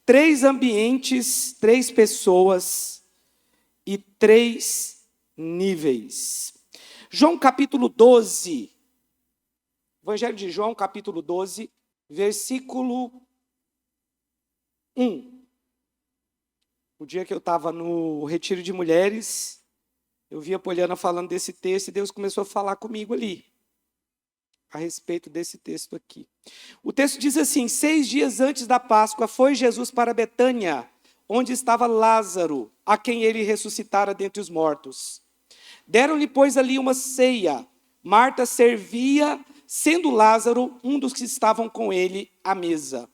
3 ambientes, 3 pessoas e 3 níveis. João capítulo 12, Evangelho de João capítulo 12, versículo 1. O dia que eu estava no retiro de mulheres, eu vi a Poliana falando desse texto e Deus começou a falar comigo ali, a respeito desse texto aqui. O texto diz assim: 6 dias antes da Páscoa, foi Jesus para Betânia, onde estava Lázaro, a quem ele ressuscitara dentre os mortos. Deram-lhe, pois, ali uma ceia. Marta servia, sendo Lázaro um dos que estavam com ele à mesa.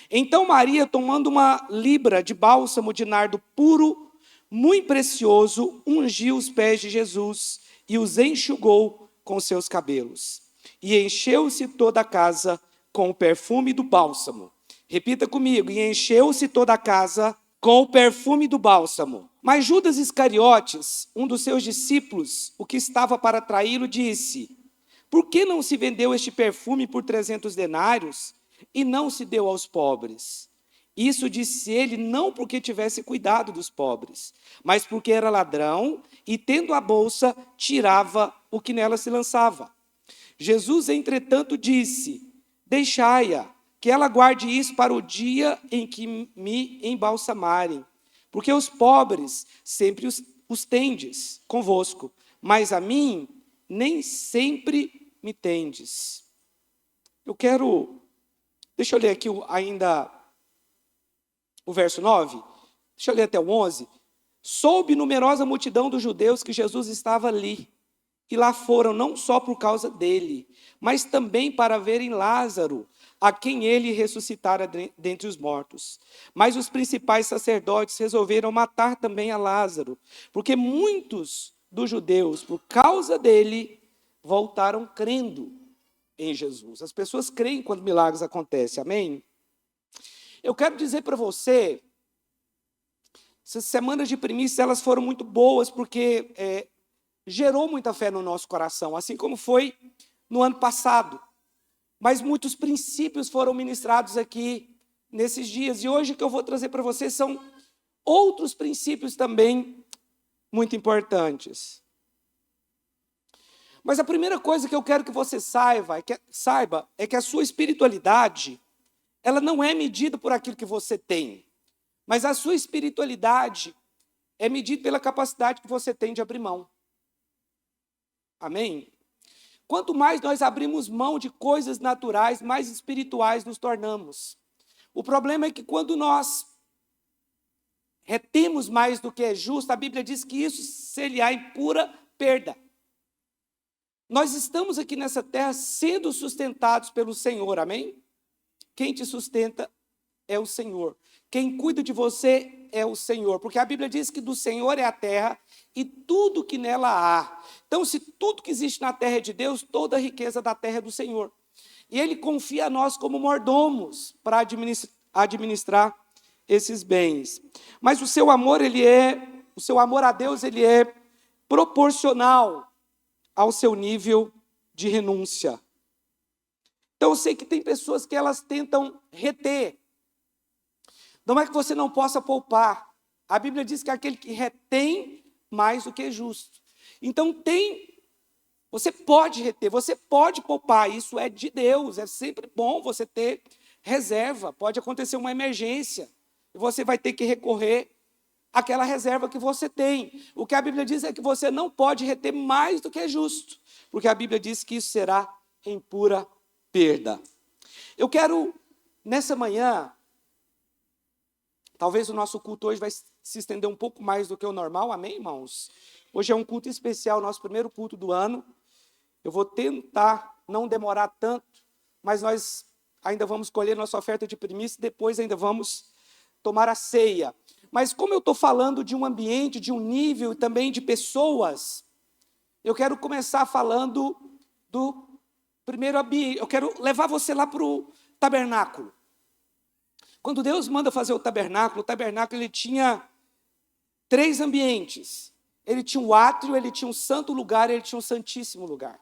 Então Maria, tomando uma libra de bálsamo de nardo puro, muito precioso, ungiu os pés de Jesus e os enxugou com seus cabelos. E encheu-se toda a casa com o perfume do bálsamo. Repita comigo: e encheu-se toda a casa com o perfume do bálsamo. Mas Judas Iscariotes, um dos seus discípulos, o que estava para traí-lo, disse: por que não se vendeu este perfume por 300 denários e não se deu aos pobres? Isso disse ele não porque tivesse cuidado dos pobres, mas porque era ladrão e, tendo a bolsa, tirava o que nela se lançava. Jesus, entretanto, disse: deixai-a, que ela guarde isso para o dia em que me embalsamarem. Porque os pobres sempre os tendes convosco, mas a mim nem sempre me tendes. Deixa eu ler aqui ainda o verso 9. Deixa eu ler até o 11. Soube numerosa multidão dos judeus que Jesus estava ali. E lá foram não só por causa dele, mas também para verem Lázaro, a quem ele ressuscitara dentre os mortos. Mas os principais sacerdotes resolveram matar também a Lázaro, porque muitos dos judeus, por causa dele, voltaram crendo em Jesus. As pessoas creem quando milagres acontecem, amém? Eu quero dizer para você, essas semanas de primícias, elas foram muito boas, porque gerou muita fé no nosso coração, assim como foi no ano passado. Mas muitos princípios foram ministrados aqui nesses dias. E hoje o que eu vou trazer para vocês são outros princípios também muito importantes. Mas a primeira coisa que eu quero que você saiba é que a sua espiritualidade, ela não é medida por aquilo que você tem, mas a sua espiritualidade é medida pela capacidade que você tem de abrir mão. Amém? Quanto mais nós abrimos mão de coisas naturais, mais espirituais nos tornamos. O problema é que quando nós retemos mais do que é justo, a Bíblia diz que isso seria em pura perda. Nós estamos aqui nessa terra sendo sustentados pelo Senhor, amém? Quem te sustenta é o Senhor. Quem cuida de você é o Senhor, porque a Bíblia diz que do Senhor é a terra e tudo que nela há. Então, se tudo que existe na terra é de Deus, toda a riqueza da terra é do Senhor. E Ele confia a nós como mordomos para administrar esses bens. Mas o seu amor a Deus, ele é proporcional ao seu nível de renúncia. Então, eu sei que tem pessoas que elas tentam reter. Não é que você não possa poupar. A Bíblia diz que é aquele que retém mais do que é justo. Então você pode reter, você pode poupar, isso é de Deus, é sempre bom você ter reserva. Pode acontecer uma emergência e você vai ter que recorrer àquela reserva que você tem. O que a Bíblia diz é que você não pode reter mais do que é justo, porque a Bíblia diz que isso será em pura perda. Eu quero, nessa manhã, talvez o nosso culto hoje vai se estender um pouco mais do que o normal, amém, irmãos? Hoje é um culto especial, nosso primeiro culto do ano. Eu vou tentar não demorar tanto, mas nós ainda vamos colher nossa oferta de primícia e depois ainda vamos tomar a ceia. Mas como eu estou falando de um ambiente, de um nível e também de pessoas, eu quero começar falando do primeiro ambiente. Eu quero levar você lá para o tabernáculo. Quando Deus manda fazer o tabernáculo ele tinha 3 ambientes. Ele tinha o átrio, ele tinha um santo lugar, ele tinha um santíssimo lugar.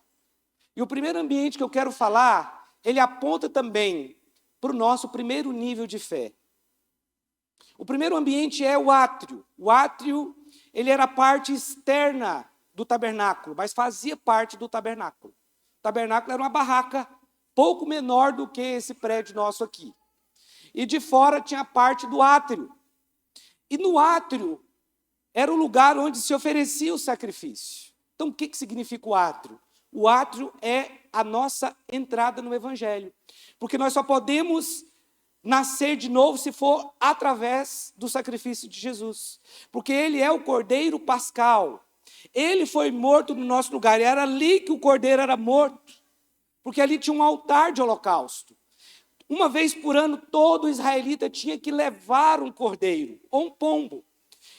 E o primeiro ambiente que eu quero falar, ele aponta também para o nosso primeiro nível de fé. O primeiro ambiente é o átrio. O átrio, ele era a parte externa do tabernáculo, mas fazia parte do tabernáculo. O tabernáculo era uma barraca pouco menor do que esse prédio nosso aqui. E de fora tinha a parte do átrio. E no átrio era o lugar onde se oferecia o sacrifício. Então, o que significa o átrio? O átrio é a nossa entrada no Evangelho. Porque nós só podemos nascer de novo se for através do sacrifício de Jesus. Porque ele é o Cordeiro Pascal. Ele foi morto no nosso lugar. E era ali que o Cordeiro era morto. Porque ali tinha um altar de holocausto. Uma vez por ano, todo israelita tinha que levar um cordeiro ou um pombo.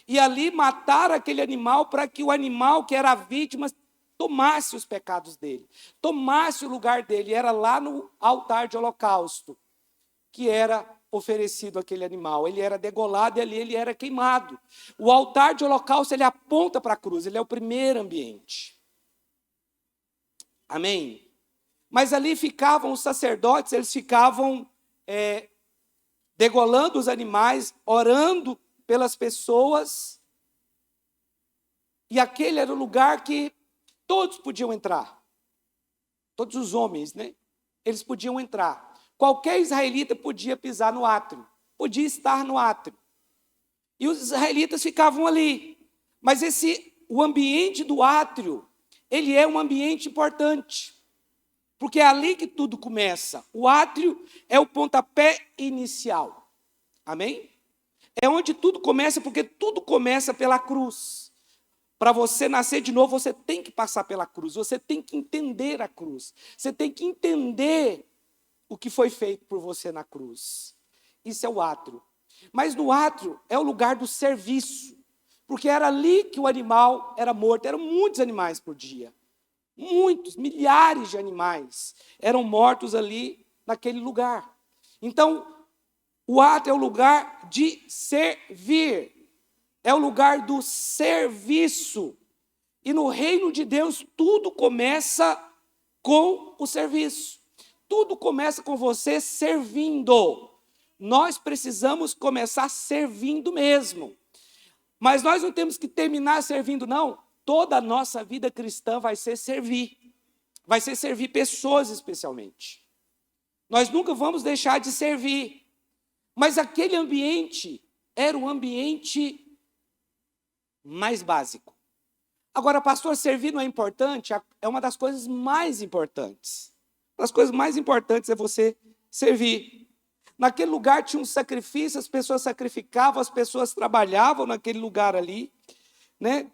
E ali matar aquele animal para que o animal que era a vítima tomasse os pecados dele. Tomasse o lugar dele. Era lá no altar de holocausto que era oferecido aquele animal. Ele era degolado e ali ele era queimado. O altar de holocausto, ele aponta para a cruz. Ele é o primeiro ambiente. Amém? Mas ali ficavam os sacerdotes, eles ficavam degolando os animais, orando pelas pessoas. E aquele era o lugar que todos podiam entrar. Todos os homens, né? Eles podiam entrar. Qualquer israelita podia pisar no átrio, podia estar no átrio. E os israelitas ficavam ali. Mas o ambiente do átrio, ele é um ambiente importante. Porque é ali que tudo começa. O átrio é o pontapé inicial. Amém? É onde tudo começa, porque tudo começa pela cruz. Para você nascer de novo, você tem que passar pela cruz. Você tem que entender a cruz. Você tem que entender o que foi feito por você na cruz. Isso é o átrio. Mas no átrio é o lugar do serviço. Porque era ali que o animal era morto. Eram muitos animais por dia. Muitos, milhares de animais eram mortos ali naquele lugar. Então, o átrio é o lugar de servir. É o lugar do serviço. E no reino de Deus, tudo começa com o serviço. Tudo começa com você servindo. Nós precisamos começar servindo mesmo. Mas nós não temos que terminar servindo, não. Toda a nossa vida cristã vai ser servir. Vai ser servir pessoas especialmente. Nós nunca vamos deixar de servir. Mas aquele ambiente era o ambiente mais básico. Agora, pastor, servir não é importante? É uma das coisas mais importantes. Uma das coisas mais importantes é você servir. Naquele lugar tinha um sacrifício, as pessoas sacrificavam, as pessoas trabalhavam naquele lugar ali, né?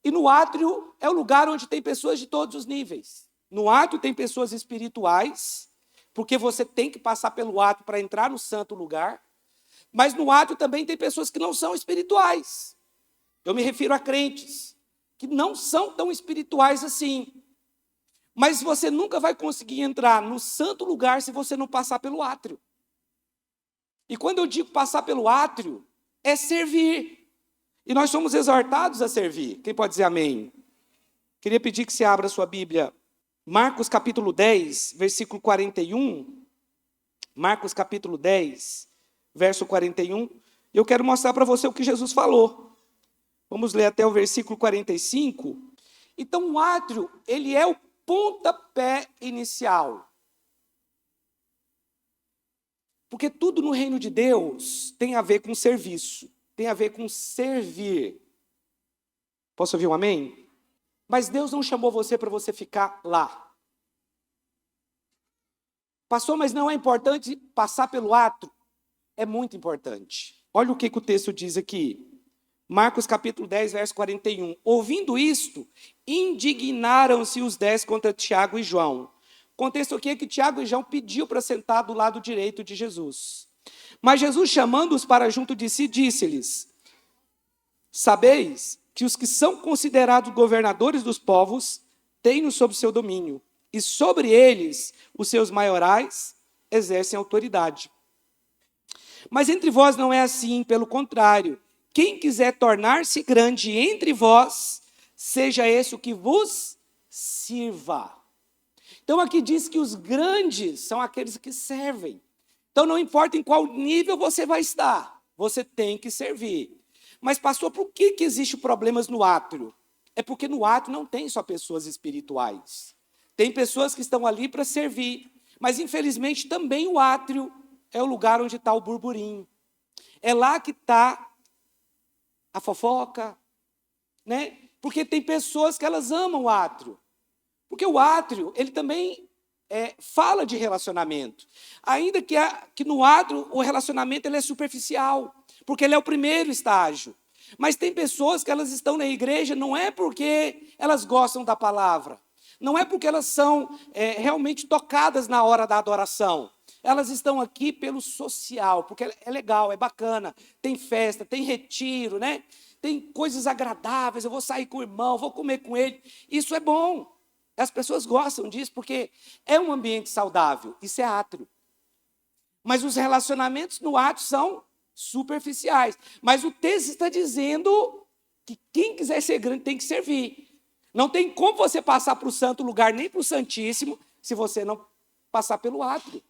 E no átrio é o lugar onde tem pessoas de todos os níveis. No átrio tem pessoas espirituais, porque você tem que passar pelo átrio para entrar no santo lugar. Mas no átrio também tem pessoas que não são espirituais. Eu me refiro a crentes, que não são tão espirituais assim. Mas você nunca vai conseguir entrar no santo lugar se você não passar pelo átrio. E quando eu digo passar pelo átrio, é servir. E nós somos exortados a servir. Quem pode dizer amém? Queria pedir que você abra a sua Bíblia. Marcos capítulo 10, versículo 41. Marcos capítulo 10, verso 41. Eu quero mostrar para você o que Jesus falou. Vamos ler até o versículo 45. Então o átrio, ele é o pontapé inicial. Porque tudo no reino de Deus tem a ver com serviço. Tem a ver com servir. Posso ouvir um amém? Mas Deus não chamou você para você ficar lá. Pastor, mas não é importante passar pelo átrio? É muito importante. Olha o que o texto diz aqui. Marcos capítulo 10, verso 41. Ouvindo isto, indignaram-se os 10 contra Tiago e João. O contexto aqui é que Tiago e João pediu para sentar do lado direito de Jesus. Mas Jesus, chamando-os para junto de si, disse-lhes: sabeis que os que são considerados governadores dos povos têm-no sob seu domínio, e sobre eles os seus maiorais exercem autoridade. Mas entre vós não é assim, pelo contrário. Quem quiser tornar-se grande entre vós, seja esse o que vos sirva. Então aqui diz que os grandes são aqueles que servem. Então não importa em qual nível você vai estar. você tem que servir. Mas, pastor, por que existe problemas no átrio? É porque no átrio não tem só pessoas espirituais. Tem pessoas que estão ali para servir. Mas, infelizmente, também o átrio é o lugar onde está o burburinho. É lá que está a fofoca, né? Porque tem pessoas que elas amam o átrio. Porque o átrio, ele também fala de relacionamento. Ainda que no átrio o relacionamento ele é superficial, porque ele é o primeiro estágio. Mas tem pessoas que elas estão na igreja não é porque elas gostam da palavra, não é porque elas são realmente tocadas na hora da adoração. Elas estão aqui pelo social, porque é legal, é bacana, tem festa, tem retiro, né? Tem coisas agradáveis, eu vou sair com o irmão, vou comer com ele. Isso é bom. As pessoas gostam disso porque é um ambiente saudável. Isso é átrio. Mas os relacionamentos no átrio são superficiais. Mas o texto está dizendo que quem quiser ser grande tem que servir. Não tem como você passar para o santo lugar, nem para o santíssimo, se você não passar pelo átrio.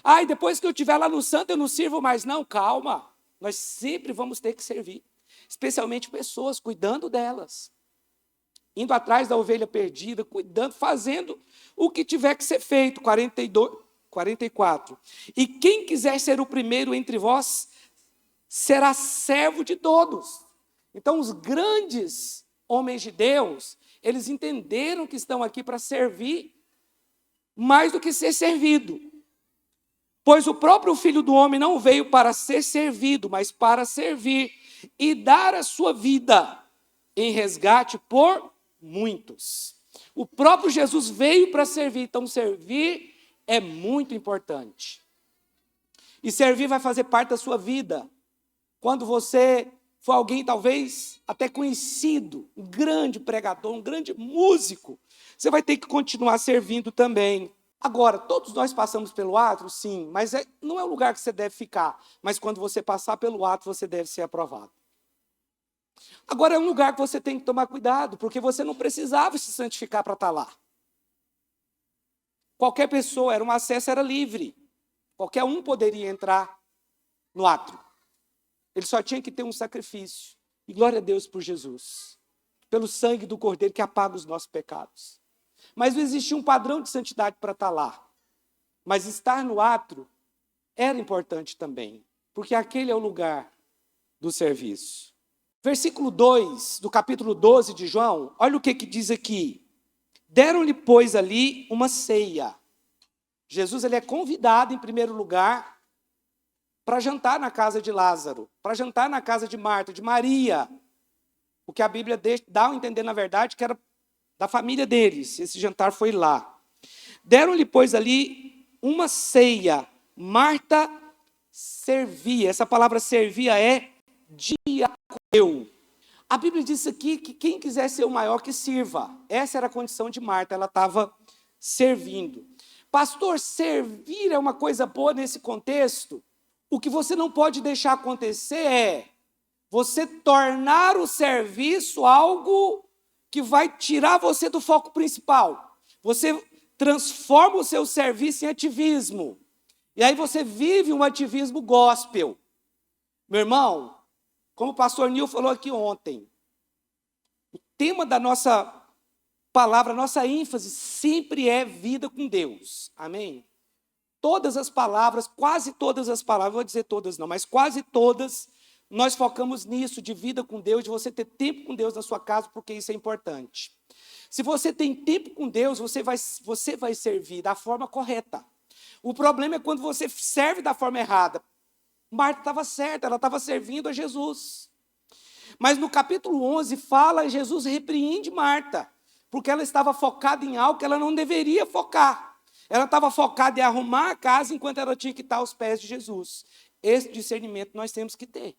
E depois que eu estiver lá no santo, eu não sirvo mais. Não, calma. Nós sempre vamos ter que servir. Especialmente pessoas, cuidando delas. Indo atrás da ovelha perdida, cuidando, fazendo o que tiver que ser feito. 44. E quem quiser ser o primeiro entre vós, será servo de todos. Então, os grandes homens de Deus, eles entenderam que estão aqui para servir mais do que ser servido. Pois o próprio Filho do Homem não veio para ser servido, mas para servir e dar a sua vida em resgate por muitos. O próprio Jesus veio para servir, então servir é muito importante. E servir vai fazer parte da sua vida. Quando você for alguém talvez até conhecido, um grande pregador, um grande músico, você vai ter que continuar servindo também. Agora, todos nós passamos pelo átrio, sim, mas não é o lugar que você deve ficar. Mas quando você passar pelo átrio, você deve ser aprovado. Agora, é um lugar que você tem que tomar cuidado, porque você não precisava se santificar para estar lá. Qualquer pessoa, o acesso era livre. Qualquer um poderia entrar no átrio. Ele só tinha que ter um sacrifício. E glória a Deus por Jesus, pelo sangue do Cordeiro que apaga os nossos pecados. Mas não existia um padrão de santidade para estar lá. Mas estar no átrio era importante também, porque aquele é o lugar do serviço. Versículo 2 do capítulo 12 de João, olha o que diz aqui. Deram-lhe, pois, ali uma ceia. Jesus ele é convidado, em primeiro lugar, para jantar na casa de Lázaro, para jantar na casa de Marta, de Maria. O que a Bíblia dá a entender, na verdade, que era da família deles. Esse jantar foi lá. Deram-lhe, pois, ali uma ceia. Marta servia. Essa palavra servia é diaconeu. A Bíblia diz aqui que quem quiser ser o maior que sirva. Essa era a condição de Marta. Ela estava servindo. Pastor, servir é uma coisa boa nesse contexto. O que você não pode deixar acontecer é você tornar o serviço algo que vai tirar você do foco principal. Você transforma o seu serviço em ativismo. E aí você vive um ativismo gospel. Meu irmão, como o pastor Nil falou aqui ontem, o tema da nossa palavra, nossa ênfase sempre é vida com Deus. Amém? Todas as palavras, quase todas as palavras, vou dizer todas não, mas quase todas, nós focamos nisso, de vida com Deus, de você ter tempo com Deus na sua casa, porque isso é importante. Se você tem tempo com Deus, você vai servir da forma correta. O problema é quando você serve da forma errada. Marta estava certa, ela estava servindo a Jesus. Mas no capítulo 11 fala, Jesus repreende Marta, porque ela estava focada em algo que ela não deveria focar. Ela estava focada em arrumar a casa enquanto ela tinha que estar aos pés de Jesus. Esse discernimento nós temos que ter.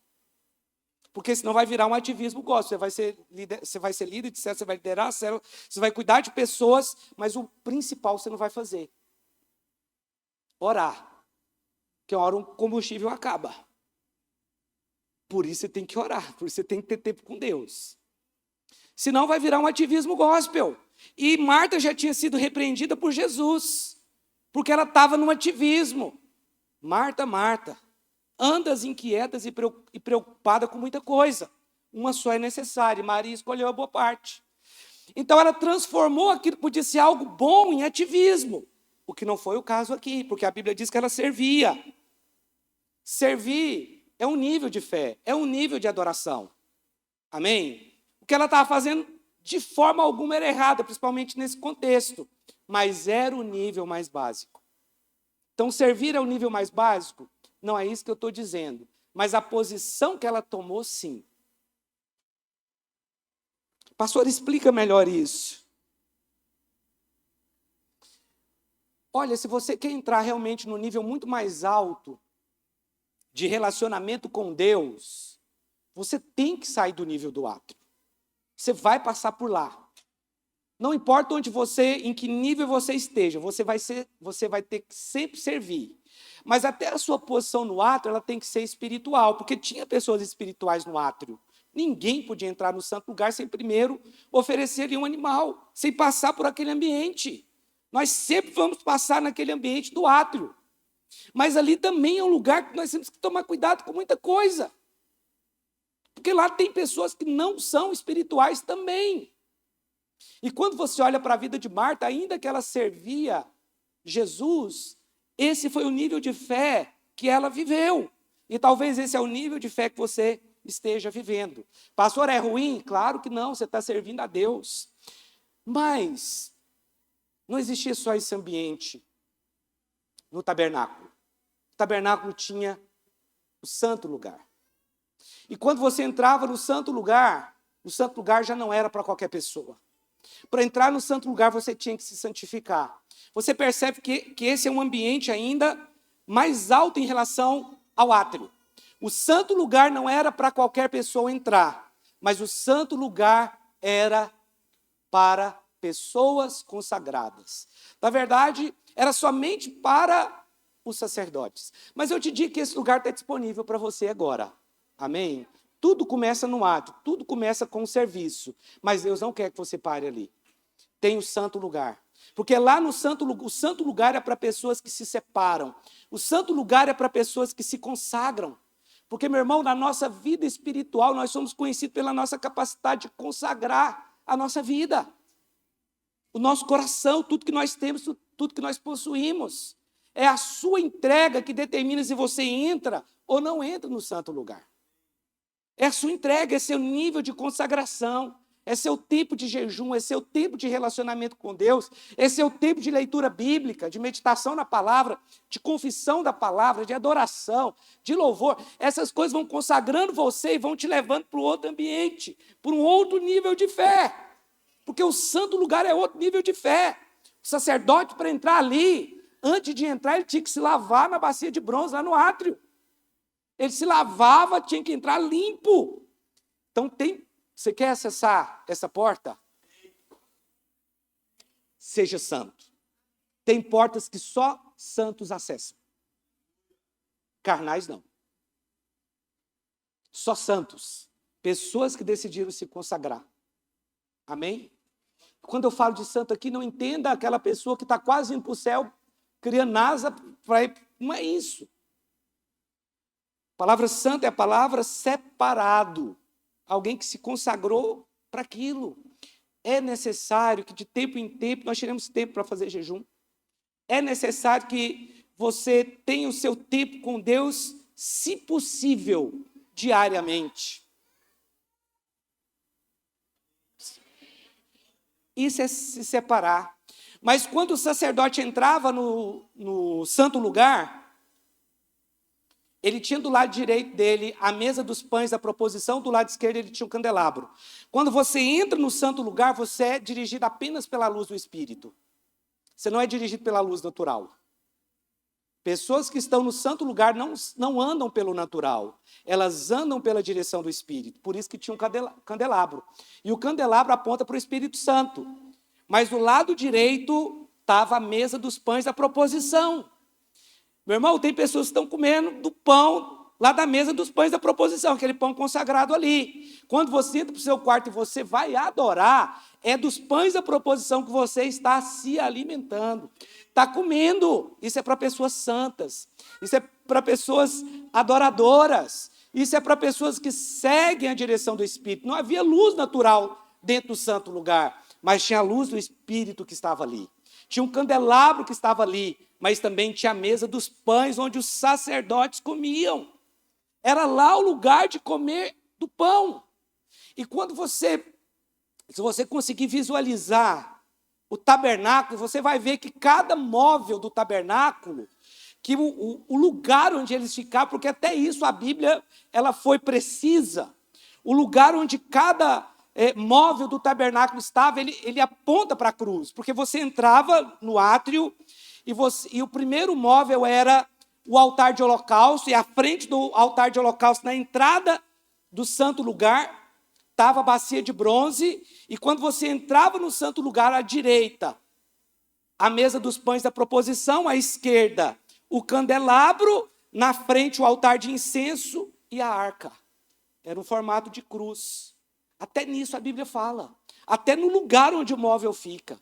Porque senão vai virar um ativismo gospel. Você vai ser líder de célula, você vai liderar a célula, você vai cuidar de pessoas, mas o principal você não vai fazer. Orar. Porque uma hora o combustível acaba. Por isso você tem que orar, por isso você tem que ter tempo com Deus. Senão vai virar um ativismo gospel. E Marta já tinha sido repreendida por Jesus, porque ela estava num ativismo. Marta, Marta, andas inquietas e preocupada com muita coisa. Uma só é necessária, e Maria escolheu a boa parte. Então, ela transformou aquilo que podia ser algo bom em ativismo, o que não foi o caso aqui, porque a Bíblia diz que ela servia. Servir é um nível de fé, é um nível de adoração. Amém? O que ela estava fazendo, de forma alguma, era errada, principalmente nesse contexto, mas era o nível mais básico. Então, servir é o nível mais básico? Não é isso que eu estou dizendo, mas a posição que ela tomou, sim. Pastor, explica melhor isso. Olha, se você quer entrar realmente no nível muito mais alto de relacionamento com Deus, você tem que sair do nível do átrio. Você vai passar por lá. Não importa em que nível você esteja, você vai ter que sempre servir. Mas até a sua posição no átrio, ela tem que ser espiritual, porque tinha pessoas espirituais no átrio. Ninguém podia entrar no santo lugar sem primeiro oferecer-lhe um animal, sem passar por aquele ambiente. Nós sempre vamos passar naquele ambiente do átrio. Mas ali também é um lugar que nós temos que tomar cuidado com muita coisa. Porque lá tem pessoas que não são espirituais também. E quando você olha para a vida de Marta, ainda que ela servia Jesus, esse foi o nível de fé que ela viveu. E talvez esse é o nível de fé que você esteja vivendo. Pastor, é ruim? Claro que não, você está servindo a Deus. Mas não existia só esse ambiente no tabernáculo. O tabernáculo tinha o santo lugar. E quando você entrava no santo lugar já não era para qualquer pessoa. Para entrar no santo lugar, você tinha que se santificar. Você percebe que esse é um ambiente ainda mais alto em relação ao átrio. O santo lugar não era para qualquer pessoa entrar, mas o santo lugar era para pessoas consagradas. Na verdade, era somente para os sacerdotes. Mas eu te digo que esse lugar está disponível para você agora. Amém? Tudo começa no átrio, tudo começa com o serviço. Mas Deus não quer que você pare ali. Tem o santo lugar. Porque lá no o santo lugar é para pessoas que se separam. O santo lugar é para pessoas que se consagram. Porque, meu irmão, na nossa vida espiritual, nós somos conhecidos pela nossa capacidade de consagrar a nossa vida. O nosso coração, tudo que nós temos, tudo que nós possuímos. É a sua entrega que determina se você entra ou não entra no santo lugar. É a sua entrega, é seu nível de consagração, é seu tempo de jejum, é seu tempo de relacionamento com Deus, é seu tempo de leitura bíblica, de meditação na palavra, de confissão da palavra, de adoração, de louvor. Essas coisas vão consagrando você e vão te levando para um outro ambiente, para um outro nível de fé. Porque o santo lugar é outro nível de fé. O sacerdote, para entrar ali, antes de entrar, ele tinha que se lavar na bacia de bronze, lá no átrio. Ele se lavava, tinha que entrar limpo. Então, você quer acessar essa porta? Seja santo. Tem portas que só santos acessam. Carnais não. Só santos. Pessoas que decidiram se consagrar. Amém? Quando eu falo de santo aqui, não entenda aquela pessoa que está quase indo para o céu, criando asa para ir. Não é isso. A palavra santo é a palavra separado. Alguém que se consagrou para aquilo. É necessário que de tempo em tempo nós tiremos tempo para fazer jejum. É necessário que você tenha o seu tempo com Deus, se possível, diariamente. Isso é se separar. Mas quando o sacerdote entrava no santo lugar, ele tinha do lado direito dele a mesa dos pães da proposição, do lado esquerdo ele tinha um candelabro. Quando você entra no santo lugar, você é dirigido apenas pela luz do Espírito. Você não é dirigido pela luz natural. Pessoas que estão no santo lugar não andam pelo natural. Elas andam pela direção do Espírito. Por isso que tinha um candelabro. E o candelabro aponta para o Espírito Santo. Mas do lado direito estava a mesa dos pães da proposição. Meu irmão, tem pessoas que estão comendo do pão lá da mesa dos pães da proposição, aquele pão consagrado ali. Quando você entra para o seu quarto e você vai adorar, é dos pães da proposição que você está se alimentando. Está comendo. Isso é para pessoas santas. Isso é para pessoas adoradoras. Isso é para pessoas que seguem a direção do Espírito. Não havia luz natural dentro do santo lugar, mas tinha a luz do Espírito que estava ali. Tinha um candelabro que estava ali, mas também tinha a mesa dos pães onde os sacerdotes comiam. Era lá o lugar de comer do pão. E quando se você conseguir visualizar o tabernáculo, você vai ver que cada móvel do tabernáculo, que o lugar onde eles ficavam, porque até isso a Bíblia ela foi precisa, o lugar onde cada móvel do tabernáculo estava, ele aponta para a cruz, porque você entrava no átrio e o primeiro móvel era o altar de holocausto, e à frente do altar de holocausto, na entrada do santo lugar, estava a bacia de bronze, e quando você entrava no santo lugar, à direita, a mesa dos pães da proposição, à esquerda, o candelabro, na frente o altar de incenso e a arca. Era um formato de cruz. Até nisso a Bíblia fala. Até no lugar onde o móvel fica.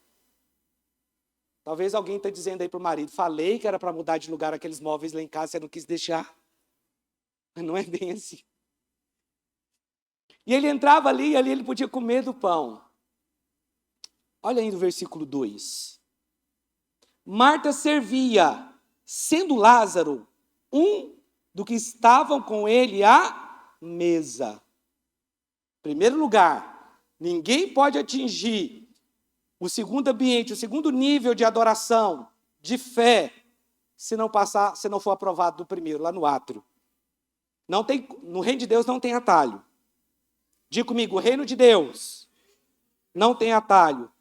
Talvez alguém está dizendo aí para o marido, falei que era para mudar de lugar aqueles móveis lá em casa, você não quis deixar. Mas não é bem assim. E ele entrava ali, e ali ele podia comer do pão. Olha aí no versículo 2. Marta servia, sendo Lázaro um do que estavam com ele à mesa. Primeiro lugar, ninguém pode atingir o segundo ambiente, o segundo nível de adoração, de fé, se não for aprovado do primeiro, lá no átrio. No reino de Deus não tem atalho. Diga comigo, o reino de Deus não tem atalho.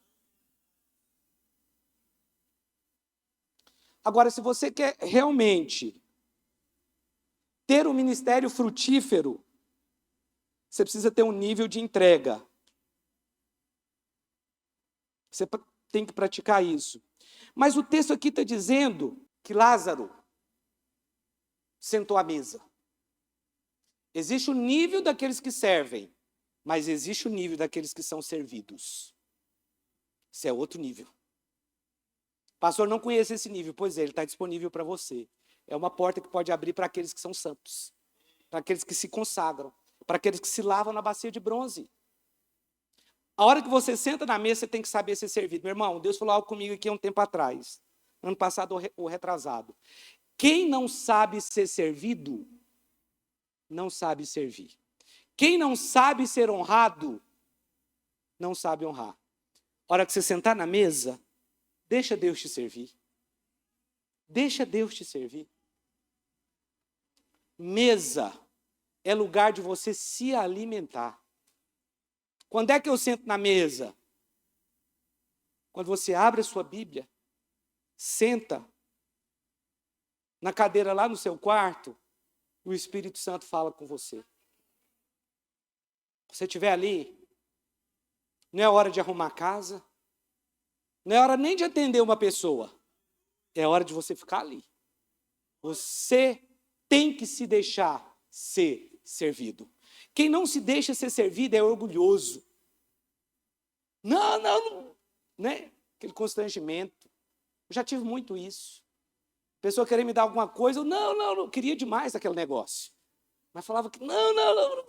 Agora, se você quer realmente ter um ministério frutífero, você precisa ter um nível de entrega. Você tem que praticar isso. Mas o texto aqui está dizendo que Lázaro sentou à mesa. Existe o nível daqueles que servem, mas existe o nível daqueles que são servidos. Isso é outro nível. Pastor, não conheço esse nível. Pois é, ele está disponível para você. É uma porta que pode abrir para aqueles que são santos, para aqueles que se consagram, para aqueles que se lavam na bacia de bronze. A hora que você senta na mesa, você tem que saber ser servido. Meu irmão, Deus falou algo comigo aqui há um tempo atrás, ano passado ou retrasado. Quem não sabe ser servido, não sabe servir. Quem não sabe ser honrado, não sabe honrar. A hora que você sentar na mesa, deixa Deus te servir. Deixa Deus te servir. Mesa é lugar de você se alimentar. Quando é que eu sento na mesa? Quando você abre a sua Bíblia, senta na cadeira lá no seu quarto, o Espírito Santo fala com você. Se você estiver ali, não é hora de arrumar a casa, não é hora nem de atender uma pessoa, é hora de você ficar ali. Você tem que se deixar ser servido. Quem não se deixa ser servido é orgulhoso. Não, né? Aquele constrangimento. Eu já tive muito isso. A pessoa querer me dar alguma coisa, eu não, queria demais aquele negócio. Mas falava que não,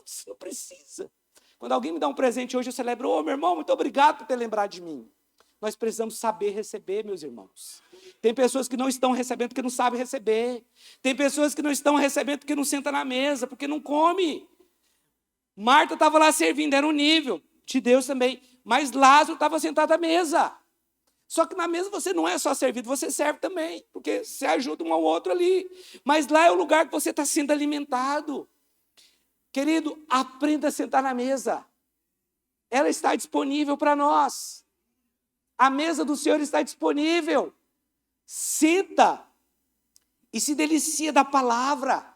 você não precisa. Quando alguém me dá um presente hoje, eu celebro, meu irmão, muito obrigado por ter lembrado de mim. Nós precisamos saber receber, meus irmãos. Tem pessoas que não estão recebendo porque não sabem receber. Tem pessoas que não estão recebendo porque não sentam na mesa, porque não come. Marta estava lá servindo, era um nível de Deus também. Mas Lázaro estava sentado à mesa. Só que na mesa você não é só servido, você serve também, porque você ajuda um ao outro ali. Mas lá é o lugar que você está sendo alimentado. Querido, aprenda a sentar na mesa. Ela está disponível para nós. A mesa do Senhor está disponível. Senta e se delicia da palavra.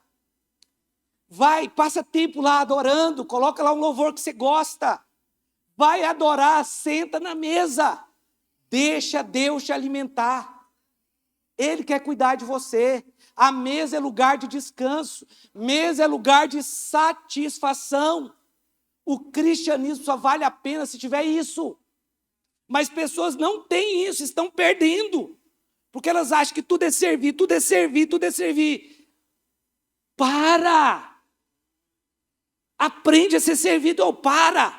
Vai, passa tempo lá adorando, coloca lá um louvor que você gosta. Vai adorar, senta na mesa. Deixa Deus te alimentar. Ele quer cuidar de você. A mesa é lugar de descanso. Mesa é lugar de satisfação. O cristianismo só vale a pena se tiver isso. Mas pessoas não têm isso, estão perdendo. Porque elas acham que tudo é servir, tudo é servir, tudo é servir. Para! Aprende a ser servido ou para!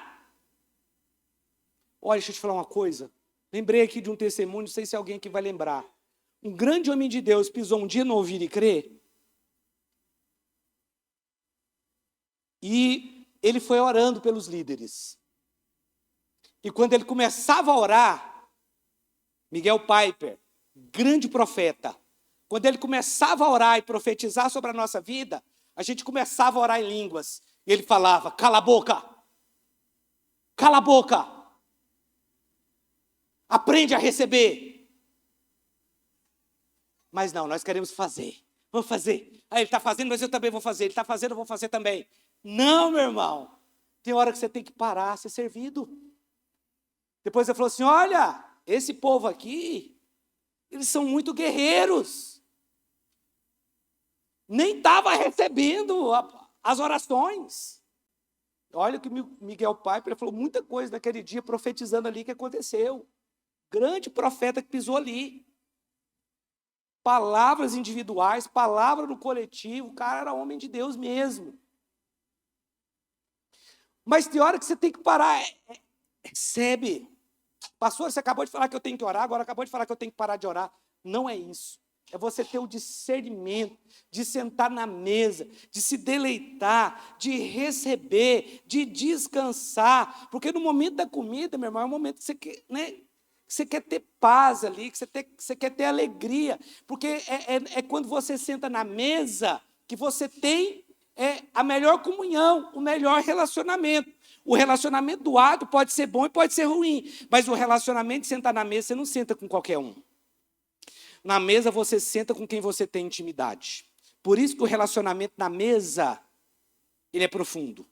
Olha, deixa eu te falar uma coisa. Lembrei aqui de um testemunho, não sei se alguém aqui vai lembrar. Um grande homem de Deus pisou um dia no Ouvir e Crer. E ele foi orando pelos líderes. E quando ele começava a orar, Miguel Piper, grande profeta, quando ele começava a orar e profetizar sobre a nossa vida, a gente começava a orar em línguas. E ele falava, cala a boca, cala a boca, aprende a receber. Mas não, nós queremos fazer, vamos fazer. Ah, ele está fazendo, mas eu também vou fazer. Ele está fazendo, eu vou fazer também. Não, meu irmão, tem hora que você tem que parar, ser servido. Depois ele falou assim, olha, esse povo aqui, eles são muito guerreiros. Nem estava recebendo as orações. Olha que Miguel Piper falou muita coisa naquele dia, profetizando ali que aconteceu. Grande profeta que pisou ali. Palavras individuais, palavra no coletivo, o cara era homem de Deus mesmo. Mas tem hora que você tem que parar, recebe. Pastor, você acabou de falar que eu tenho que orar, agora acabou de falar que eu tenho que parar de orar. Não é isso. É você ter o discernimento de sentar na mesa, de se deleitar, de receber, de descansar. Porque no momento da comida, meu irmão, é um momento que você quer, né, que você quer ter paz ali, que você quer ter alegria. Porque é quando você senta na mesa que você tem a melhor comunhão, o melhor relacionamento. O relacionamento do ato pode ser bom e pode ser ruim, mas o relacionamento de sentar na mesa, você não senta com qualquer um. Na mesa você senta com quem você tem intimidade. Por isso que o relacionamento na mesa, ele é profundo.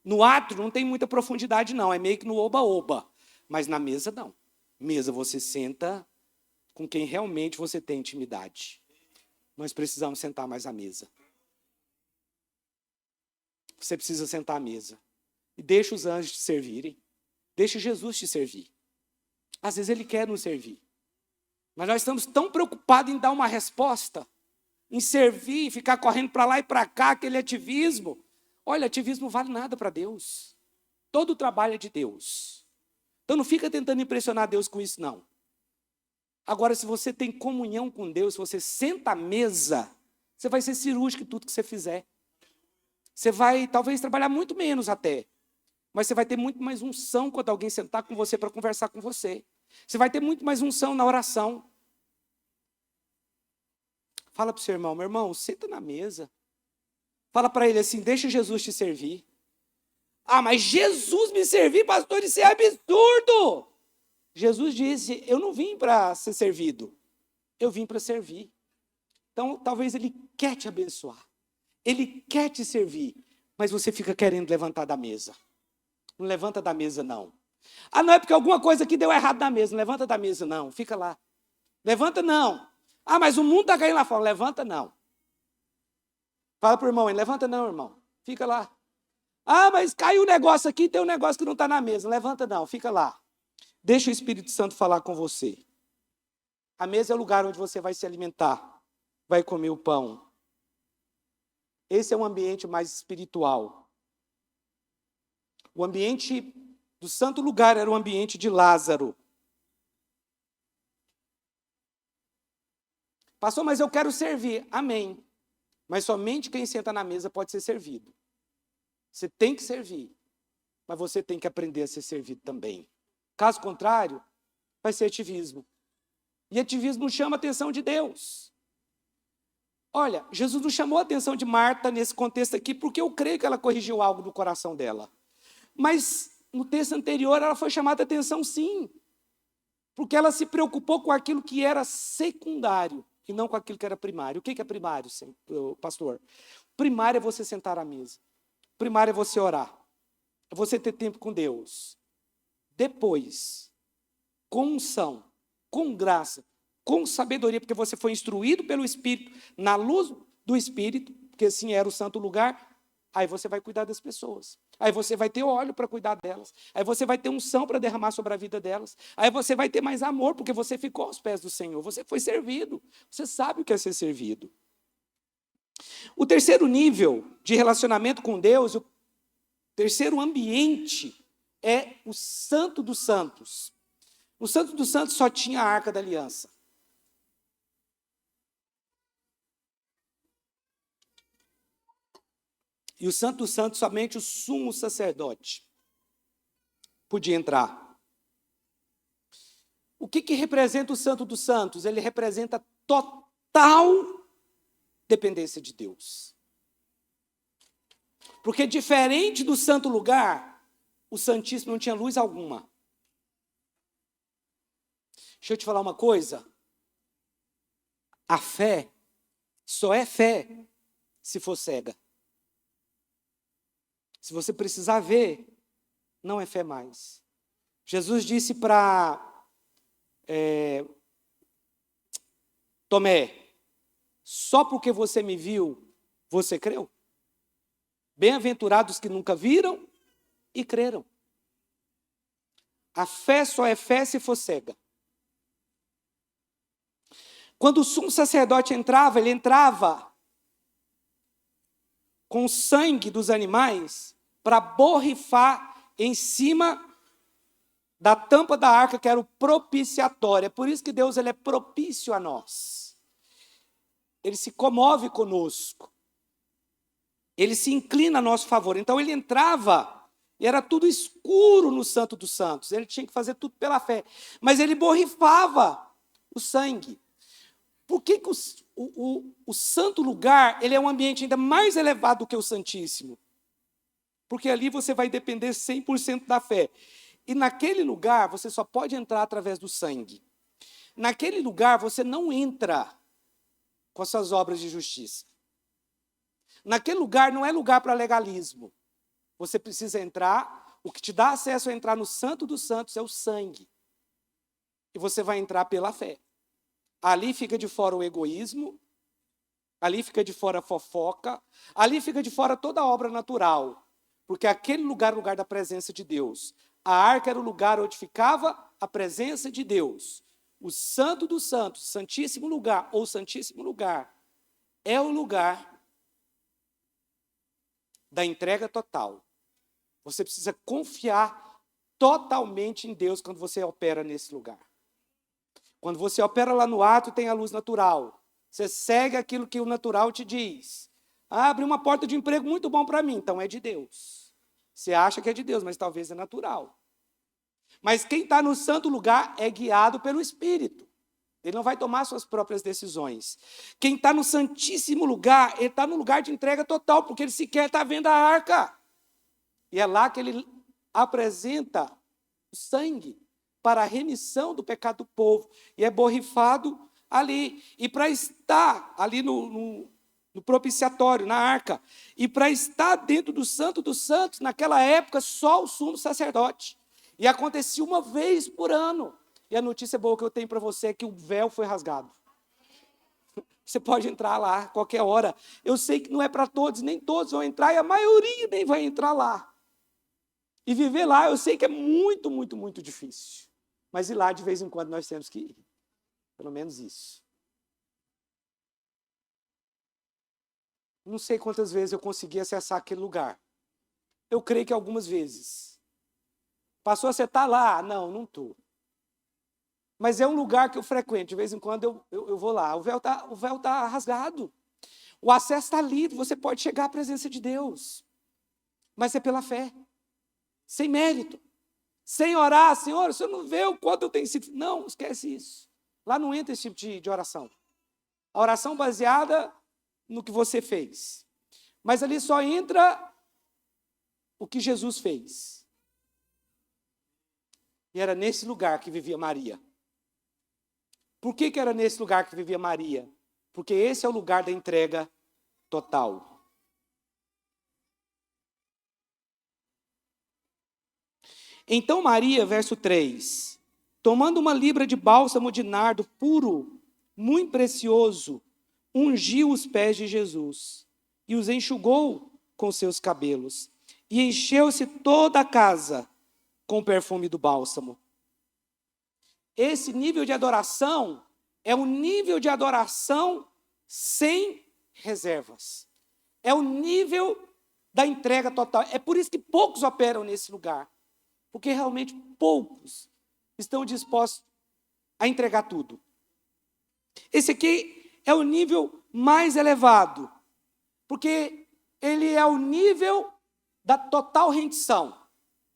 No ato não tem muita profundidade não, é meio que no oba-oba. Mas na mesa não. Mesa você senta com quem realmente você tem intimidade. Nós precisamos sentar mais à mesa. Você precisa sentar à mesa. E deixa os anjos te servirem. Deixa Jesus te servir. Às vezes ele quer nos servir. Mas nós estamos tão preocupados em dar uma resposta, em servir, ficar correndo para lá e para cá, aquele ativismo. Olha, ativismo não vale nada para Deus. Todo o trabalho é de Deus. Então não fica tentando impressionar Deus com isso, não. Agora, se você tem comunhão com Deus, se você senta à mesa, você vai ser cirúrgico em tudo que você fizer. Você vai, talvez, trabalhar muito menos até. Mas você vai ter muito mais unção quando alguém sentar com você para conversar com você. Você vai ter muito mais unção na oração. Fala para o seu irmão, meu irmão, senta na mesa. Fala para ele assim, deixa Jesus te servir. Ah, mas Jesus me servir, pastor, isso é absurdo. Jesus disse, eu não vim para ser servido, eu vim para servir. Então, talvez ele quer te abençoar. Ele quer te servir, mas você fica querendo levantar da mesa. Não levanta da mesa, não. Ah, não é porque alguma coisa aqui deu errado na mesa. Não levanta da mesa, não. Fica lá. Levanta, não. Ah, mas o mundo está caindo lá fora. Levanta, não. Fala para o irmão, levanta não, irmão. Fica lá. Ah, mas caiu um negócio aqui, tem um negócio que não está na mesa. Levanta não, fica lá. Deixa o Espírito Santo falar com você. A mesa é o lugar onde você vai se alimentar. Vai comer o pão. Esse é um ambiente mais espiritual. O ambiente do santo lugar era o ambiente de Lázaro. Pastor, mas eu quero servir. Amém. Mas somente quem senta na mesa pode ser servido. Você tem que servir, mas você tem que aprender a ser servido também. Caso contrário, vai ser ativismo. E ativismo não chama a atenção de Deus. Olha, Jesus não chamou a atenção de Marta nesse contexto aqui, porque eu creio que ela corrigiu algo no coração dela. Mas no texto anterior ela foi chamada a atenção sim. Porque ela se preocupou com aquilo que era secundário e não com aquilo que era primário. O que é primário, pastor? Primário é você sentar à mesa. Primário é você orar. É você ter tempo com Deus. Depois, com unção, com graça, com sabedoria, porque você foi instruído pelo Espírito, na luz do Espírito, porque assim era o santo lugar, Aí você vai cuidar das pessoas. Aí você vai ter óleo para cuidar delas. Aí você vai ter unção para derramar sobre a vida delas. Aí você vai ter mais amor, porque você ficou aos pés do Senhor. Você foi servido. Você sabe o que é ser servido. O terceiro nível de relacionamento com Deus, o terceiro ambiente, é o Santo dos Santos. O Santo dos Santos só tinha a Arca da Aliança. E o Santo dos Santos, somente o sumo sacerdote podia entrar. O que representa o Santo dos Santos? Ele representa total dependência de Deus. Porque diferente do santo lugar, o Santíssimo não tinha luz alguma. Deixa eu te falar uma coisa. A fé só é fé se for cega. Se você precisar ver, não é fé mais. Jesus disse para Tomé, só porque você me viu, você creu? Bem-aventurados que nunca viram e creram. A fé só é fé se for cega. Quando o sumo sacerdote entrava, ele entrava com o sangue dos animais para borrifar em cima da tampa da arca, que era o propiciatório. É por isso que Deus ele é propício a nós. Ele se comove conosco. Ele se inclina a nosso favor. Então ele entrava e era tudo escuro no Santo dos Santos. Ele tinha que fazer tudo pela fé. Mas ele borrifava o sangue. Por que o santo lugar ele é um ambiente ainda mais elevado do que o Santíssimo? Porque ali você vai depender 100% da fé. E naquele lugar você só pode entrar através do sangue. Naquele lugar você não entra com as suas obras de justiça. Naquele lugar não é lugar para legalismo. Você precisa entrar, o que te dá acesso a entrar no Santo dos Santos é o sangue. E você vai entrar pela fé. Ali fica de fora o egoísmo, ali fica de fora a fofoca, ali fica de fora toda a obra natural. Porque aquele lugar é o lugar da presença de Deus. A arca era o lugar onde ficava a presença de Deus. O Santo dos Santos, o Santíssimo Lugar, ou Santíssimo Lugar, é o lugar da entrega total. Você precisa confiar totalmente em Deus quando você opera nesse lugar. Quando você opera lá no ato, tem a luz natural. Você segue aquilo que o natural te diz. Abre uma porta de emprego muito bom para mim, então é de Deus. Você acha que é de Deus, mas talvez é natural. Mas quem está no santo lugar é guiado pelo Espírito. Ele não vai tomar suas próprias decisões. Quem está no santíssimo lugar, ele está no lugar de entrega total, porque ele sequer está vendo a arca. E é lá que ele apresenta o sangue para a remissão do pecado do povo. E é borrifado ali. E para estar ali no propiciatório, na arca, e para estar dentro do Santo dos Santos, naquela época, só o sumo sacerdote. E acontecia uma vez por ano. E a notícia boa que eu tenho para você é que o véu foi rasgado. Você pode entrar lá a qualquer hora. Eu sei que não é para todos, nem todos vão entrar, e a maioria nem vai entrar lá. E viver lá, eu sei que é muito, muito, muito difícil. Mas ir lá, de vez em quando, nós temos que ir. Pelo menos isso. Não sei quantas vezes eu consegui acessar aquele lugar. Eu creio que algumas vezes. Passou a você estar lá? Não estou. Mas é um lugar que eu frequento. De vez em quando eu vou lá. O véu tá rasgado. O acesso está livre. Você pode chegar à presença de Deus. Mas é pela fé. Sem mérito. Sem orar. Senhor, você não vê o quanto eu tenho sido. Não, esquece isso. Lá não entra esse tipo de oração. A oração baseada no que você fez. Mas ali só entra o que Jesus fez. E era nesse lugar que vivia Maria. Por que era nesse lugar que vivia Maria? Porque esse é o lugar da entrega total. Então Maria, verso 3, tomando uma libra de bálsamo de nardo puro, muito precioso, ungiu os pés de Jesus e os enxugou com seus cabelos. E encheu-se toda a casa com o perfume do bálsamo. Esse nível de adoração é um nível de adoração sem reservas. É o nível da entrega total. É por isso que poucos operam nesse lugar. Porque realmente poucos estão dispostos a entregar tudo. Esse aqui é o nível mais elevado. Porque ele é o nível da total rendição.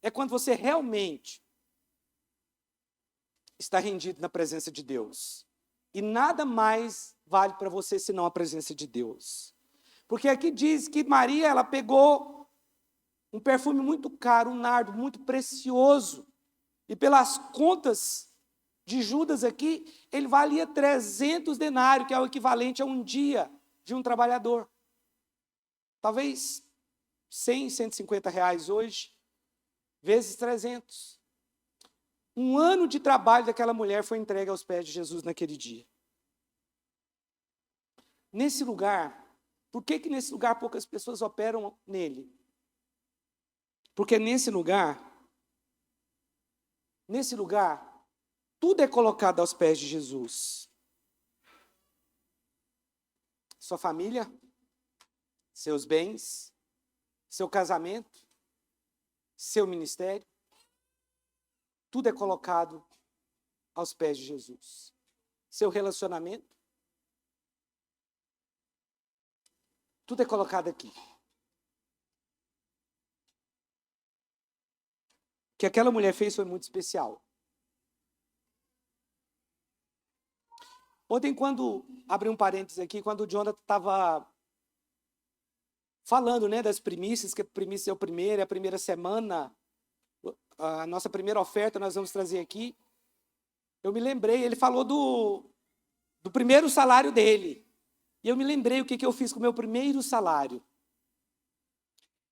É quando você realmente está rendido na presença de Deus. E nada mais vale para você senão a presença de Deus. Porque aqui diz que Maria, ela pegou um perfume muito caro, um nardo muito precioso. E pelas contas de Judas aqui, ele valia 300 denários, que é o equivalente a um dia de um trabalhador. Talvez 100, 150 reais hoje, vezes 300. Um ano de trabalho daquela mulher foi entregue aos pés de Jesus naquele dia. Nesse lugar, por que nesse lugar poucas pessoas operam nele? Porque nesse lugar, tudo é colocado aos pés de Jesus. Sua família, seus bens, seu casamento, seu ministério, tudo é colocado aos pés de Jesus. Seu relacionamento, tudo é colocado aqui. O que aquela mulher fez foi muito especial. Ontem, abri um parênteses aqui, quando o Jonathan estava falando, das primícias, que a primícia é a primeira semana, a nossa primeira oferta nós vamos trazer aqui. Eu me lembrei, ele falou do primeiro salário dele. E eu me lembrei o que eu fiz com o meu primeiro salário.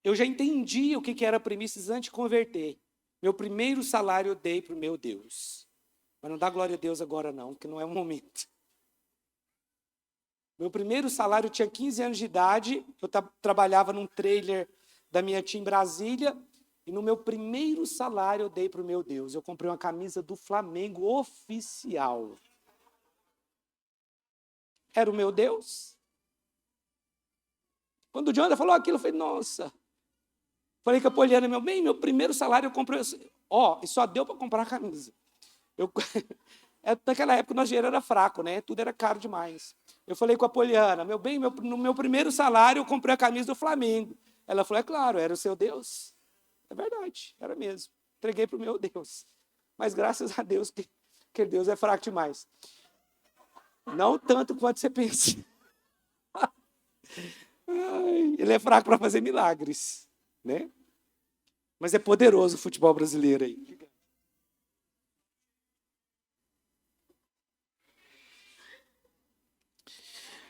Eu já entendi o que era primícias antes de converter. Meu primeiro salário eu dei para o meu Deus. Mas não dá glória a Deus agora não, porque não é o momento. Meu primeiro salário, eu tinha 15 anos de idade, eu trabalhava num trailer da minha tia em Brasília, e no meu primeiro salário eu dei para o meu Deus. Eu comprei uma camisa do Flamengo oficial. Era o meu Deus. Quando o Jonathan falou aquilo, eu falei, nossa. Falei com a Poliana, meu primeiro salário eu comprei, e só deu para comprar a camisa. Naquela época o nosso dinheiro era fraco, tudo era caro demais. Eu falei com a Poliana, no meu primeiro salário eu comprei a camisa do Flamengo. Ela falou, é claro, era o seu Deus. É verdade, era mesmo. Entreguei para o meu Deus. Mas graças a Deus, que Deus é fraco demais. Não tanto quanto você pensa. Ele é fraco para fazer milagres, Mas é poderoso o futebol brasileiro aí.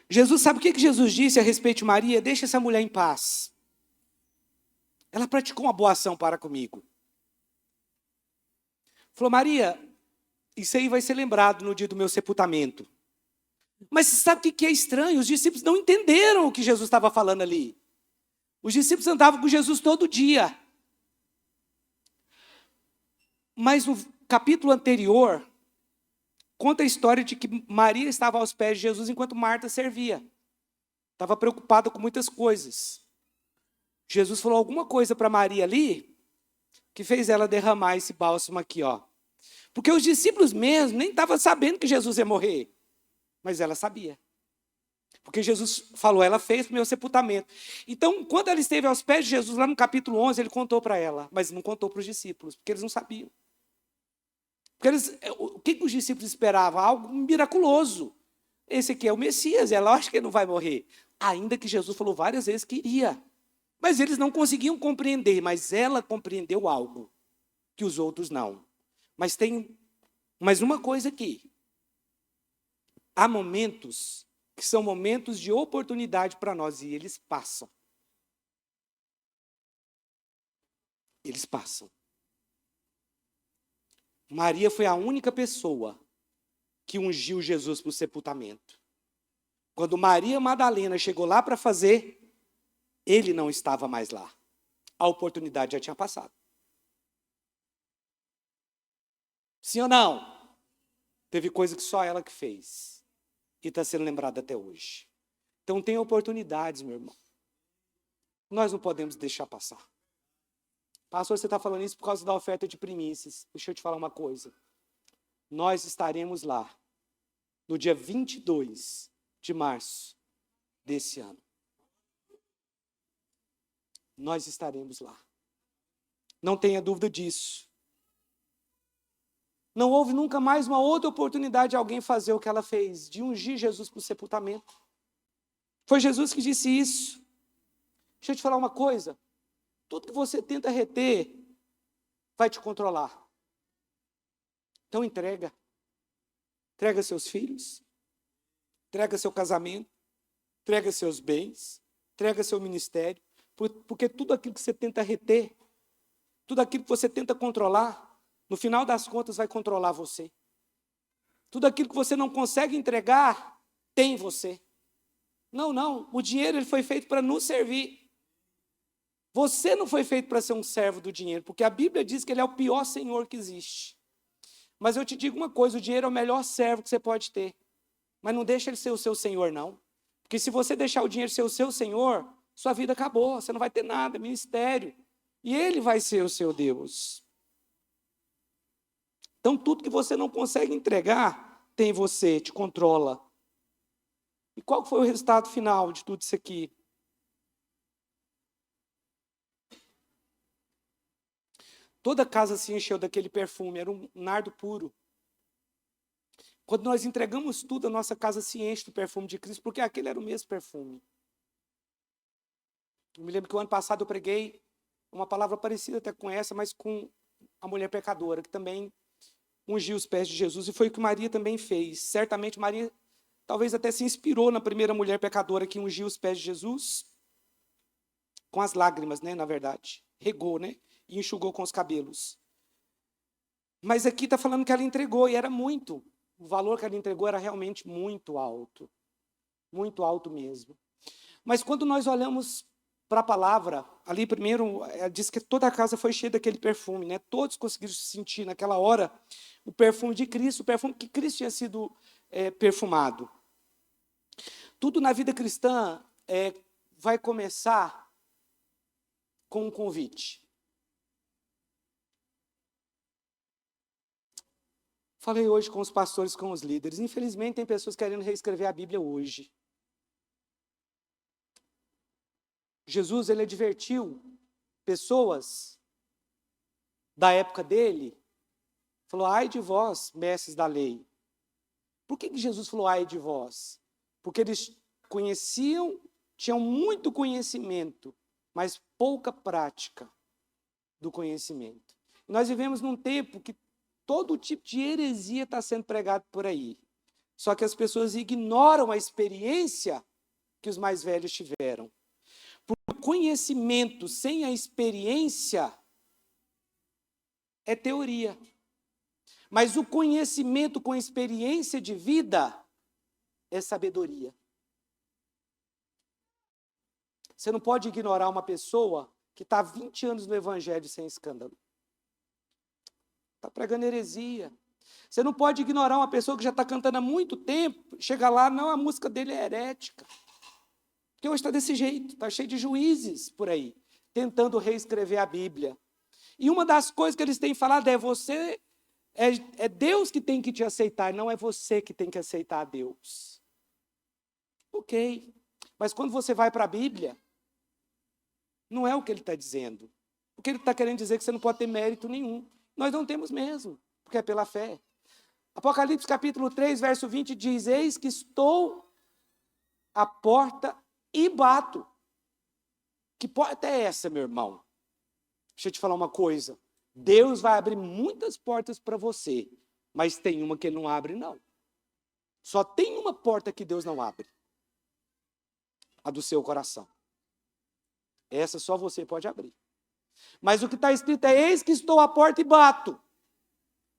Jesus, sabe o que Jesus disse a respeito de Maria? Deixa essa mulher em paz. Ela praticou uma boa ação para comigo. Falou, Maria, isso aí vai ser lembrado no dia do meu sepultamento. Mas você sabe o que é estranho? Os discípulos não entenderam o que Jesus estava falando ali. Os discípulos andavam com Jesus todo dia. Mas no capítulo anterior, conta a história de que Maria estava aos pés de Jesus enquanto Marta servia. Estava preocupada com muitas coisas. Jesus falou alguma coisa para Maria ali, que fez ela derramar esse bálsamo aqui, Porque os discípulos mesmo nem estavam sabendo que Jesus ia morrer. Mas ela sabia. Porque Jesus falou, ela fez para o meu sepultamento. Então, quando ela esteve aos pés de Jesus, lá no capítulo 11, ele contou para ela, mas não contou para os discípulos, porque eles não sabiam. O que os discípulos esperavam? Algo miraculoso. Esse aqui é o Messias, é lógico que ele não vai morrer. Ainda que Jesus falou várias vezes que iria. Mas eles não conseguiam compreender, mas ela compreendeu algo que os outros não. Mas tem mais uma coisa aqui. Há momentos que são momentos de oportunidade para nós e eles passam. Eles passam. Maria foi a única pessoa que ungiu Jesus para o sepultamento. Quando Maria Madalena chegou lá para fazer Ele não estava mais lá. A oportunidade já tinha passado. Sim ou não? Teve coisa que só ela que fez. E está sendo lembrada até hoje. Então tem oportunidades, meu irmão. Nós não podemos deixar passar. Pastor, você está falando isso por causa da oferta de primícias. Deixa eu te falar uma coisa. Nós estaremos lá no dia 22 de março desse ano. Nós estaremos lá. Não tenha dúvida disso. Não houve nunca mais uma outra oportunidade de alguém fazer o que ela fez, de ungir Jesus para o sepultamento. Foi Jesus que disse isso. Deixa eu te falar uma coisa. Tudo que você tenta reter vai te controlar. Então entrega. Entrega seus filhos. Entrega seu casamento. Entrega seus bens. Entrega seu ministério. Porque tudo aquilo que você tenta reter, tudo aquilo que você tenta controlar, no final das contas vai controlar você. Tudo aquilo que você não consegue entregar, tem você. Não. O dinheiro ele foi feito para nos servir. Você não foi feito para ser um servo do dinheiro, porque a Bíblia diz que ele é o pior senhor que existe. Mas eu te digo uma coisa, o dinheiro é o melhor servo que você pode ter. Mas não deixa ele ser o seu senhor, não. Porque se você deixar o dinheiro ser o seu senhor, sua vida acabou, você não vai ter nada, ministério. E ele vai ser o seu Deus. Então, tudo que você não consegue entregar, tem você, te controla. E qual foi o resultado final de tudo isso aqui? Toda a casa se encheu daquele perfume, era um nardo puro. Quando nós entregamos tudo, a nossa casa se enche do perfume de Cristo, porque aquele era o mesmo perfume. Eu me lembro que o ano passado eu preguei uma palavra parecida até com essa, mas com a mulher pecadora, que também ungiu os pés de Jesus, e foi o que Maria também fez. Certamente Maria talvez até se inspirou na primeira mulher pecadora que ungiu os pés de Jesus, com as lágrimas, né, na verdade. Regou, né, e enxugou com os cabelos. Mas aqui está falando que ela entregou, e era muito. O valor que ela entregou era realmente muito alto mesmo. Mas quando nós olhamos para a palavra, ali primeiro, diz que toda a casa foi cheia daquele perfume, né? Todos conseguiram sentir naquela hora o perfume de Cristo, o perfume que Cristo tinha sido perfumado. Tudo na vida cristã vai começar com um convite. Falei hoje com os pastores, com os líderes. Infelizmente, tem pessoas querendo reescrever a Bíblia hoje. Jesus, ele advertiu pessoas da época dele, falou, ai de vós, mestres da lei. Por que Jesus falou ai de vós? Porque eles conheciam, tinham muito conhecimento, mas pouca prática do conhecimento. Nós vivemos num tempo que todo tipo de heresia está sendo pregado por aí. Só que as pessoas ignoram a experiência que os mais velhos tiveram. Porque o conhecimento sem a experiência é teoria. Mas o conhecimento com experiência de vida é sabedoria. Você não pode ignorar uma pessoa que está há 20 anos no evangelho sem escândalo. Está pregando heresia. Você não pode ignorar uma pessoa que já está cantando há muito tempo, chega lá, não, a música dele é herética. Porque hoje está desse jeito, está cheio de juízes por aí, tentando reescrever a Bíblia. E uma das coisas que eles têm falado é Deus que tem que te aceitar, não é você que tem que aceitar a Deus. Ok, mas quando você vai para a Bíblia, não é o que ele está dizendo. O que ele está querendo dizer é que você não pode ter mérito nenhum. Nós não temos mesmo, porque é pela fé. Apocalipse capítulo 3, verso 20 diz, eis que estou à porta e bato. Que porta é essa, meu irmão? Deixa eu te falar uma coisa. Deus vai abrir muitas portas para você, mas tem uma que ele não abre, não. Só tem uma porta que Deus não abre. A do seu coração. Essa só você pode abrir. Mas o que está escrito é, eis que estou à porta e bato.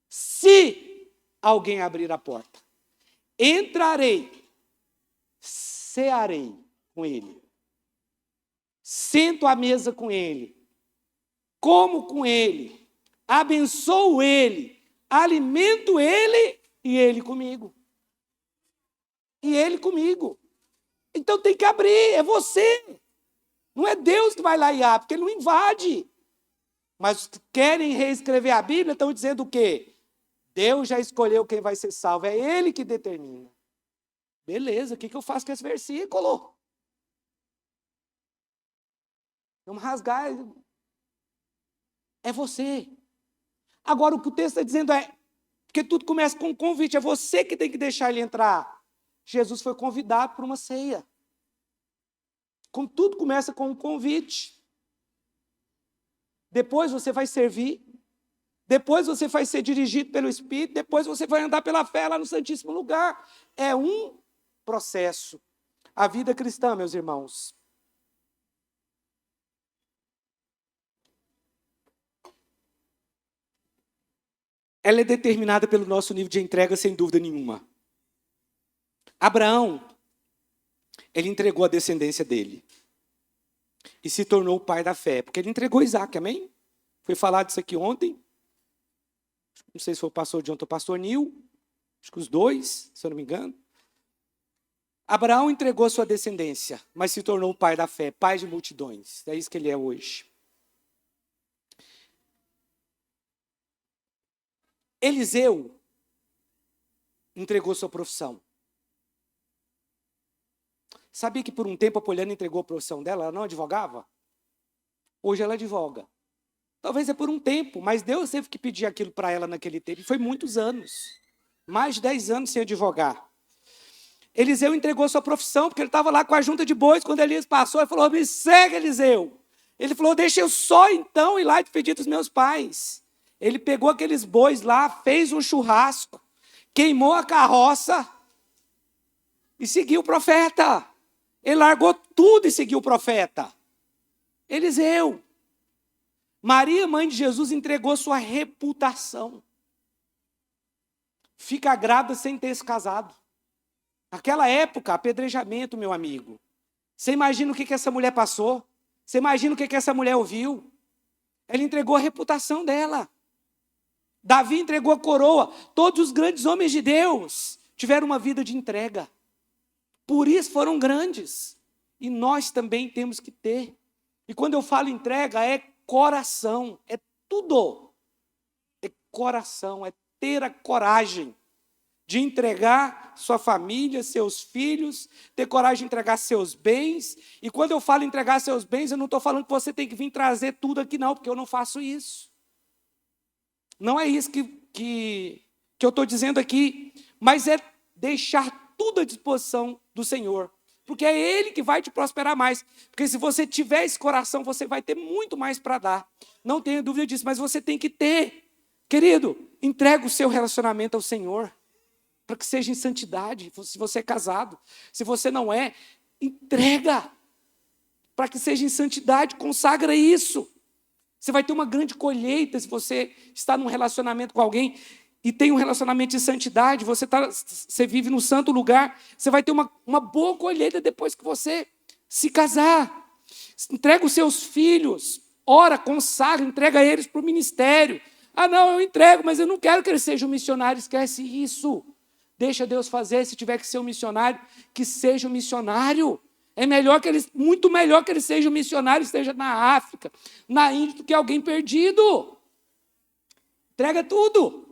Se alguém abrir a porta, entrarei, cearei com ele. sento à mesa com ele, como com ele, abençoo ele, alimento ele e ele comigo. E ele comigo. Então tem que abrir, é você. Não é Deus que vai lá e abre, porque ele não invade. Mas os que querem reescrever a Bíblia estão dizendo o quê? Deus já escolheu quem vai ser salvo, é ele que determina. Beleza, o que eu faço com esse versículo? Vamos rasgar. É você. Agora, o que o texto está dizendo é, porque tudo começa com um convite, é você que tem que deixar ele entrar. Jesus foi convidado para uma ceia. Como tudo começa com um convite. Depois você vai servir. Depois você vai ser dirigido pelo Espírito. Depois você vai andar pela fé lá no Santíssimo Lugar. É um processo. A vida cristã, meus irmãos, ela é determinada pelo nosso nível de entrega, sem dúvida nenhuma. Abraão, ele entregou a descendência dele e se tornou o pai da fé, porque ele entregou Isaac, amém? Foi falado isso aqui ontem, não sei se foi o pastor de ontem ou o pastor Nil, acho que os dois, se eu não me engano. Abraão entregou a sua descendência, mas se tornou o pai da fé, pai de multidões, é isso que ele é hoje. Eliseu entregou sua profissão. Sabia que por um tempo a Poliana entregou a profissão dela? Ela não advogava? Hoje ela advoga. Talvez é por um tempo, mas Deus teve que pedir aquilo para ela naquele tempo. E foi muitos anos. Mais de 10 anos sem advogar. Eliseu entregou sua profissão, porque ele estava lá com a junta de bois, quando Elias passou, ele falou, me segue, Eliseu. Ele falou, deixa eu só então ir lá e pedir dos meus pais. Ele pegou aqueles bois lá, fez um churrasco, queimou a carroça e seguiu o profeta. Ele largou tudo e seguiu o profeta. Eliseu. Maria, mãe de Jesus, entregou sua reputação. Fica grávida sem ter se casado. Naquela época, apedrejamento, meu amigo. Você imagina o que essa mulher passou? Você imagina o que essa mulher ouviu? Ela entregou a reputação dela. Davi entregou a coroa. Todos os grandes homens de Deus tiveram uma vida de entrega. Por isso foram grandes. E nós também temos que ter. E quando eu falo entrega, é coração, é tudo. É coração, é ter a coragem de entregar sua família, seus filhos, ter coragem de entregar seus bens. E quando eu falo entregar seus bens, eu não estou falando que você tem que vir trazer tudo aqui, não, porque eu não faço isso. Não é isso que eu estou dizendo aqui, mas é deixar tudo à disposição do Senhor. Porque é Ele que vai te prosperar mais. Porque se você tiver esse coração, você vai ter muito mais para dar. Não tenha dúvida disso, mas você tem que ter. Querido, entrega o seu relacionamento ao Senhor, para que seja em santidade, se você é casado. Se você não é, entrega, para que seja em santidade, consagra isso. Você vai ter uma grande colheita se você está num relacionamento com alguém e tem um relacionamento de santidade, você vive no santo lugar, você vai ter uma boa colheita depois que você se casar. Entrega os seus filhos, ora, consagra, entrega eles para o ministério. Ah, não, eu entrego, mas eu não quero que eles sejam missionários, esquece isso. Deixa Deus fazer, se tiver que ser um missionário, que seja um missionário. É melhor que eles, muito melhor que eles sejam missionários, esteja na África, na Índia, do que alguém perdido. Entrega tudo.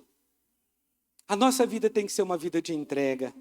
A nossa vida tem que ser uma vida de entrega.